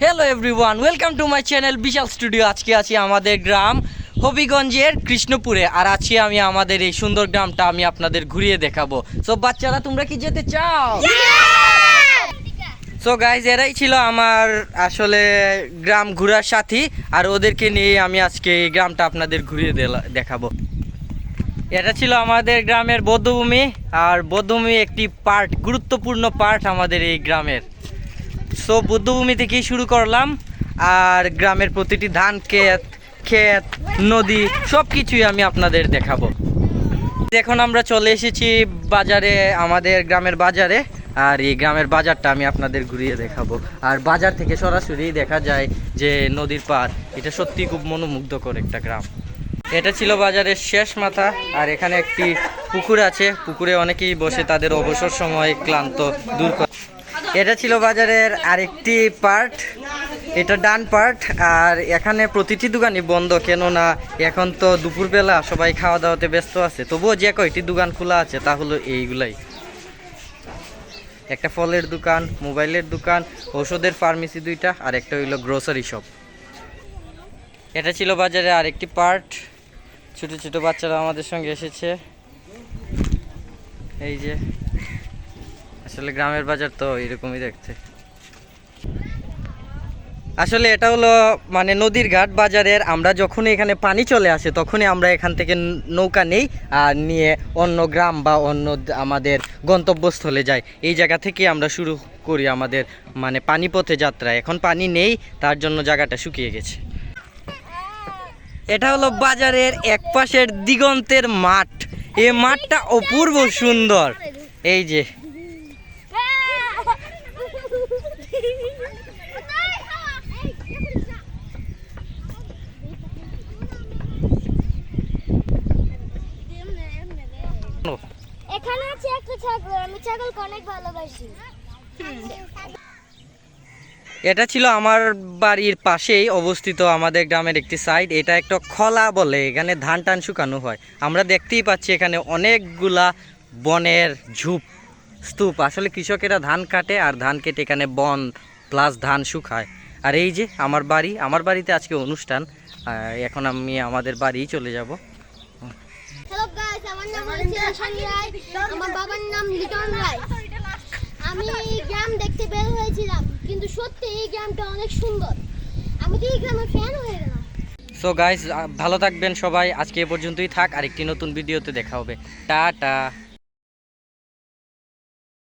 Hello everyone, welcome to my channel Vishal studio. আজকে আছি আমাদের গ্রাম হবিগঞ্জের কৃষ্ণপুরে, আর আছি আমি আমাদের এই সুন্দর গ্রামটা আমি আপনাদের ঘুরিয়ে দেখাবো। সো বাচ্চারা, তোমরা কি যেতে চাও? সো গাইজ, এরাই ছিল আমার আসলে গ্রাম ঘোরার সাথী, আর ওদেরকে নিয়ে আমি আজকে এই গ্রামটা আপনাদের ঘুরিয়ে দেখাবো। এটা ছিল আমাদের গ্রামের বধ্যভূমি, আর বধ্যভূমি একটি পার্ট, গুরুত্বপূর্ণ পার্ট আমাদের এই গ্রামের। সো বধ্যভূমি থেকেই শুরু করলাম, আর গ্রামের প্রতিটি ধান ক্ষেত নদী সব কিছুই আমি আপনাদের দেখাবো। এখন আমরা চলে এসেছি বাজারে, আমাদের গ্রামের বাজারে, আর এই গ্রামের বাজারটা আমি আপনাদের ঘুরিয়ে দেখাবো। আর বাজার থেকে সরাসরি দেখা যায় যে নদীর পাড়, এটা সত্যি খুব মনোমুগ্ধকর একটা গ্রাম। এটা ছিল বাজারের শেষ মাথা, আর এখানে একটি পুকুর আছে, পুকুরে অনেকেই বসে তাদের অবসর সময় ক্লান্ত দূর করে। এটা ছিল বাজারের আরেকটি পার্ট, এটা ডান পার্ট। আর এখানে প্রতিটি দোকানই বন্ধ, কেননা এখন তো দুপুরবেলা, সবাই খাওয়া দাওয়াতে ব্যস্ত আছে। তবুও যে কয়টি দোকান খোলা আছে তা হলো এইগুলাই, একটা ফলের দোকান, মোবাইলের দোকান, ওষুধের ফার্মেসি দুইটা, আর একটা হইলো গ্রোসারি শপ। এটা ছিল বাজারের আরেকটি পার্ট। ছোট ছোট বাচ্চারা আমাদের সঙ্গে এসেছে, এই যে। আসলে গ্রামের বাজার তো এরকমই দেখতে। আসলে এটা হলো মানে নদীর ঘাট বাজারের। আমরা যখনই এখানে পানি চলে আসে তখনই আমরা এখান থেকে নৌকা নেই, আর নিয়ে অন্য গ্রাম বা অন্য আমাদের গন্তব্যস্থলে যাই। এই জায়গা থেকে আমরা শুরু করি আমাদের মানে পানিপথে যাত্রা। এখন পানি নেই, তার জন্য জায়গাটা শুকিয়ে গেছে। এটা হলো বাজারের এক পাশের দিগন্তের মাঠ। এই মাঠটা অপূর্ব সুন্দর, এই যে। এখানে আছে একটা ছাগল, আমি ছাগলকে অনেক ভালোবাসি। এটা ছিল আমার বাড়ির পাশেই অবস্থিত আমাদের গ্রামের একটি সাইড। এটা একটা খলা বলে, এখানে ধান টান শুকানো হয়। আমরা দেখতেই পাচ্ছি এখানে অনেকগুলা বনের স্তূপ। আসলে কৃষকেরা ধান কাটে, আর ধান কেটে এখানে বন প্লাস ধান শুকায়। আর এই যে আমার বাড়ি, আমার বাড়িতে আজকে অনুষ্ঠান। এখন আমি আমাদের বাড়িই চলে যাব। হ্যালো গাইস, আমার নাম হচ্ছে রশন রায়, আমার বাবার নাম লিটন রায়। আমি এই গ্রাম দেখতে বের হয়েছিলাম, কিন্তু সত্যি এই গ্রামটা অনেক সুন্দর। আমি তো এই গ্রামের ফ্যান হয়ে গেলাম। সো গাইস, ভালো থাকবেন সবাই। আজকে এ পর্যন্তই থাক, আরেকটি নতুন ভিডিওতে দেখা হবে। টাটা।